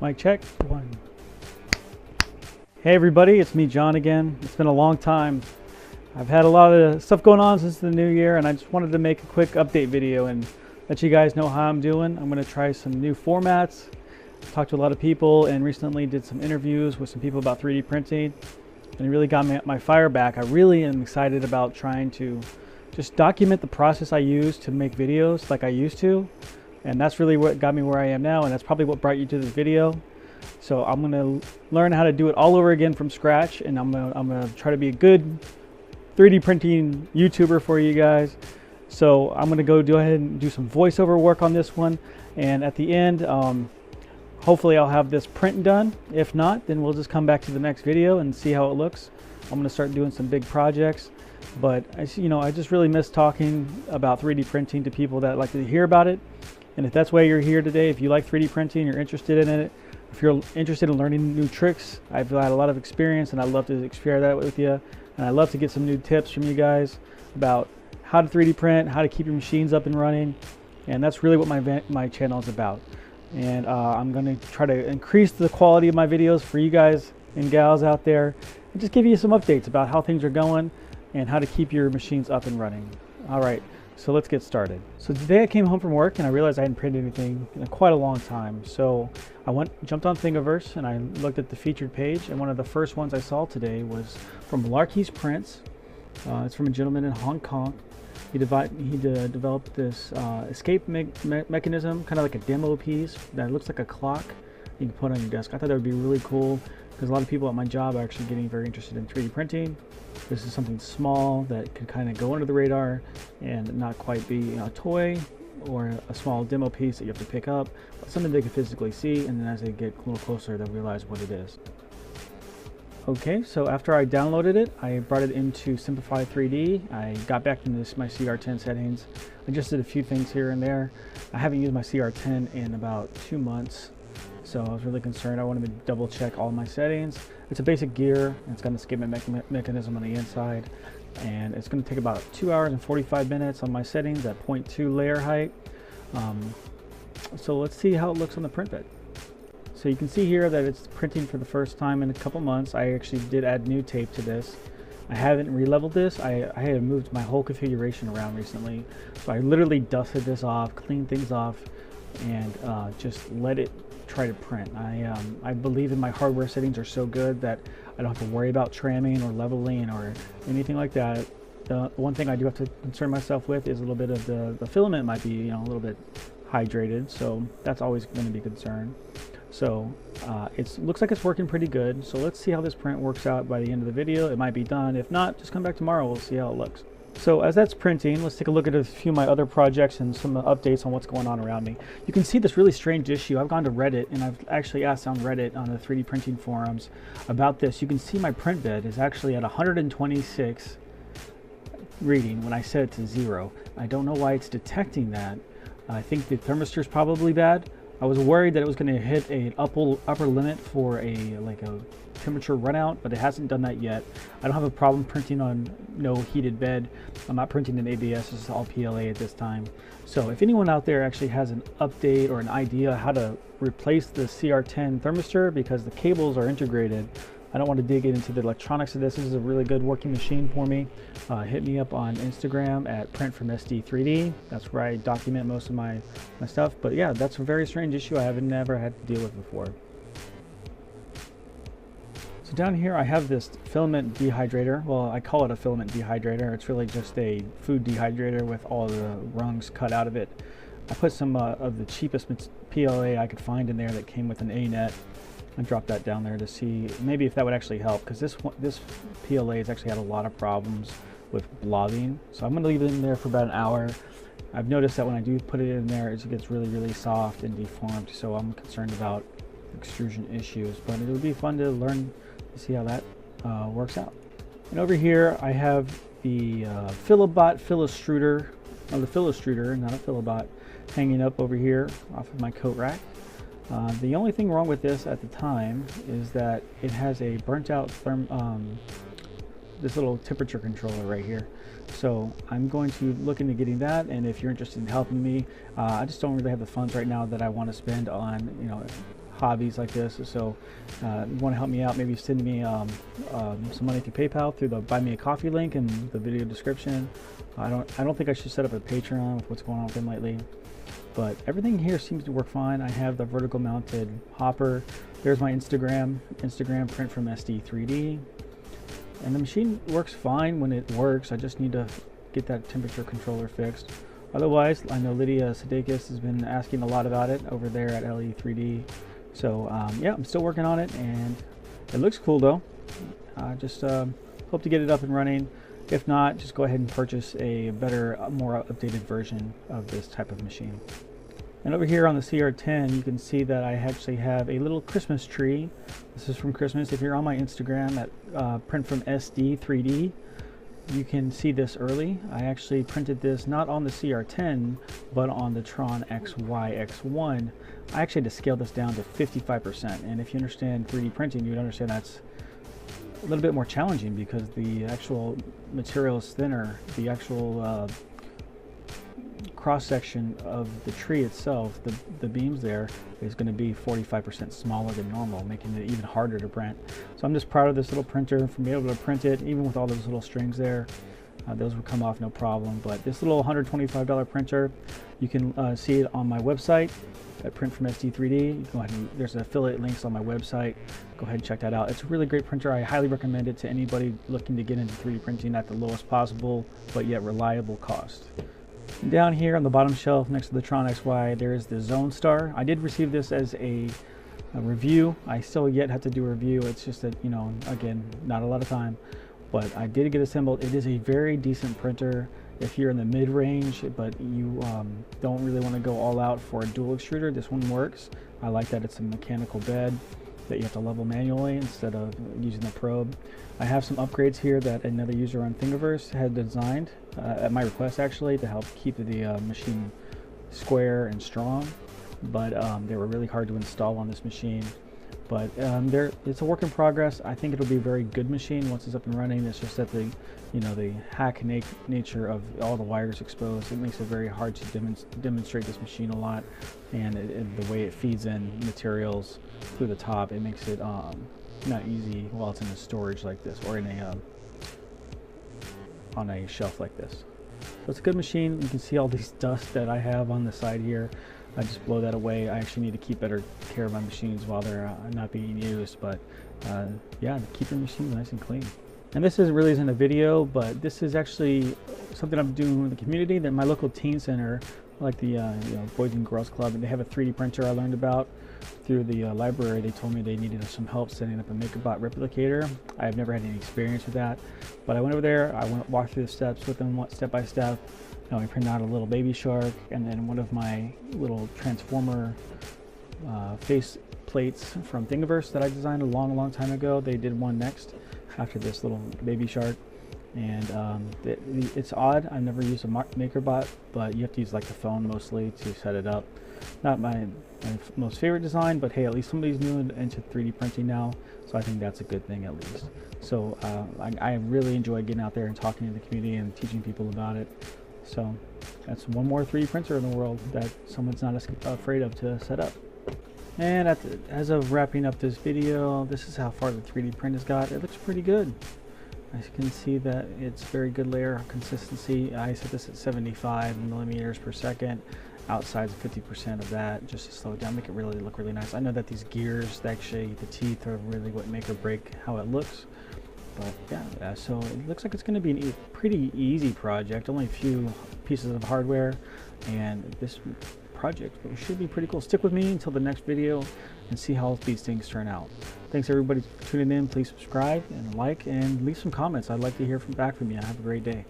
Mic check. One. Hey everybody, it's me, John, again. It's been a long time. I've had a lot of stuff going on since the new year, and I just wanted to make a quick update video and let you guys know how I'm doing. I'm going to try some new formats, talk to a lot of people, and recently did some interviews with some people about 3D printing, and it really got my fire back. I really am excited about trying to just document the process I use to make videos like I used to, and that's really what got me where I am now, and that's probably what brought you to this video. So I'm going to learn how to do it all over again from scratch, and I'm gonna try to be a good 3D printing YouTuber for you guys. So I'm going to go ahead and do some voiceover work on this one, and at the end hopefully I'll have this print done. If not, then we'll just come back to the next video and see how it looks. I'm going to start doing some big projects, but I just really miss talking about 3D printing to people that like to hear about it. And if that's why you're here today, if you like 3D printing, you're interested in it, if you're interested in learning new tricks, I've had a lot of experience and I'd love to share that with you. And I'd love to get some new tips from you guys about how to 3D print, how to keep your machines up and running. And that's really what my channel is about. And I'm going to try to increase the quality of my videos for you guys and gals out there, and just give you some updates about how things are going and how to keep your machines up and running. All right. So let's get started. So today I came home from work and I realized I hadn't printed anything in quite a long time. So I jumped on Thingiverse and I looked at the featured page, and one of the first ones I saw today was from Larky's Prints. It's from a gentleman in Hong Kong. He developed this escape mechanism, kind of like a demo piece that looks like a clock you can put on your desk. I thought that would be really cool because a lot of people at my job are actually getting very interested in 3D printing. This is something small that can kind of go under the radar and not quite be a toy or a small demo piece that you have to pick up, but something they can physically see, and then as they get a little closer they'll realize what it is. Okay, so after I downloaded it, I brought it into Simplify 3D. I got back into my CR10 settings. I just did a few things here and there. I haven't used my CR10 in about 2 months, so I was really concerned. I wanted to double check all my settings. It's a basic gear, and it's got an escape mechanism on the inside, and it's going to take about 2 hours and 45 minutes on my settings at 0.2 layer height. So let's see how it looks on the print bed. So you can see here that it's printing for the first time in a couple months. I actually did add new tape to this. I haven't re-leveled this. I had moved my whole configuration around recently, so I literally dusted this off, cleaned things off, and just let it try to print. I believe in my hardware settings are so good that I don't have to worry about tramming or leveling or anything like that. The one thing I do have to concern myself with is a little bit of the filament might be a little bit hydrated, so that's always going to be a concern. So it looks like it's working pretty good. So let's see how this print works out by the end of the video. It might be done. If not, just come back tomorrow. We'll see how it looks. So as that's printing, let's take a look at a few of my other projects and some updates on what's going on around me. You can see this really strange issue. I've gone to Reddit and I've actually asked on Reddit on the 3D printing forums about this. You can see my print bed is actually at 126 reading when I set it to 0. I don't know why it's detecting that. I think the thermistor is probably bad. I was worried that it was going to hit an upper limit for a temperature runout, but it hasn't done that yet. I don't have a problem printing on no heated bed. I'm not printing in ABS, this is all PLA at this time. So if anyone out there actually has an update or an idea how to replace the CR10 thermistor, because the cables are integrated, I don't want to dig into the electronics of this. This is a really good working machine for me. Hit me up on Instagram at printfromsd3d. That's where I document most of my stuff. But yeah, that's a very strange issue I have never had to deal with before. So down here I have this filament dehydrator. Well, I call it a filament dehydrator. It's really just a food dehydrator with all the rungs cut out of it. I put some of the cheapest PLA I could find in there that came with an A-net. I dropped that down there to see maybe if that would actually help, because this PLA has actually had a lot of problems with blobbing. So I'm going to leave it in there for about an hour. I've noticed that when I do put it in there, it gets really soft and deformed, so I'm concerned about extrusion issues, but it would be fun to learn to see how that works out. And over here I have the Philobot Philostruder, the Philostruder, not a Philobot, hanging up over here off of my coat rack. The only thing wrong with this at the time is that it has a burnt out this little temperature controller right here. So I'm going to look into getting that, and if you're interested in helping me, I just don't really have the funds right now that I want to spend on hobbies like this. So you want to help me out, maybe send me some money through PayPal through the Buy Me a Coffee link in the video description. I don't think I should set up a Patreon with what's going on with them lately, but everything here seems to work fine. I have the vertical mounted hopper. There's my Instagram print from SD 3D, and the machine works fine when it works. I just need to get that temperature controller fixed. Otherwise, I know Lydia Sadakis has been asking a lot about it over there at LE3D. So yeah, I'm still working on it, and it looks cool though. Just hope to get it up and running. If not, just go ahead and purchase a better, more updated version of this type of machine. And over here on the CR10, you can see that I actually have a little Christmas tree. This is from Christmas. If you're on my Instagram at print from SD 3D, you can see this early. I actually printed this not on the CR10, but on the Tron XY-X1. I actually had to scale this down to 55%. And if you understand 3D printing, you would understand that's a little bit more challenging because the actual material is thinner. The actual cross section of the tree itself, the beams there, is going to be 45% smaller than normal, making it even harder to print. So I'm just proud of this little printer for being able to print it, even with all those little strings there. Those will come off no problem. But this little $125 printer, you can see it on my website at Print from SD3D. You can go ahead and, there's affiliate links on my website. Go ahead and check that out. It's a really great printer. I highly recommend it to anybody looking to get into 3D printing at the lowest possible but yet reliable cost. Down here on the bottom shelf next to the Tron XY, there is the Zone Star. I did receive this as a review. I still yet have to do a review. It's just that, you know, again, not a lot of time, but I did get assembled. It is a very decent printer if you're in the mid-range, but you don't really want to go all out for a dual extruder. This one works. I like that it's a mechanical bed that you have to level manually instead of using the probe. I have some upgrades here that another user on Thingiverse had designed at my request, actually, to help keep the machine square and strong, but they were really hard to install on this machine. But it's a work in progress. I think it'll be a very good machine once it's up and running. It's just that the hack nature of all the wires exposed, it makes it very hard to demonstrate this machine a lot, and the way it feeds in materials through the top, it makes it not easy while it's in a storage like this or in a on a shelf like this. So it's a good machine. You can see all these dust that I have on the side here. I just blow that away. I actually need to keep better care of my machines while they're not being used, but yeah, keep your machines nice and clean. And this really isn't a video, but this is actually something I'm doing with the community. That my local teen center, like the Boys and Girls Club, and they have a 3D printer I learned about through the library. They told me they needed some help setting up a Makerbot replicator. I have never had any experience with that, but I went over there. I walked through the steps with them step by step. We printed out a little baby shark, and then one of my little transformer face plates from Thingiverse that I designed a long time ago. They did one next after this little baby shark, and it's odd. I've never used a Makerbot, but you have to use like the phone mostly to set it up. Not my most favorite design, but hey, at least somebody's new into 3D printing now, so I think that's a good thing at least. So I really enjoy getting out there and talking to the community and teaching people about it. So that's one more 3D printer in the world that someone's not afraid of to set up. And as of wrapping up this video, this is how far the 3D print has got. It looks pretty good. As you can see that it's very good layer consistency. I set this at 75 millimeters per second. Outside's 50% of that, just to slow it down, make it really look really nice. I know that these gears, actually the teeth are really what make or break how it looks. But yeah, so it looks like it's going to be a pretty easy project, only a few pieces of hardware, and this project should be pretty cool. Stick with me until the next video and see how these things turn out. Thanks everybody for tuning in. Please subscribe and like and leave some comments. I'd like to hear back from you. Have a great day.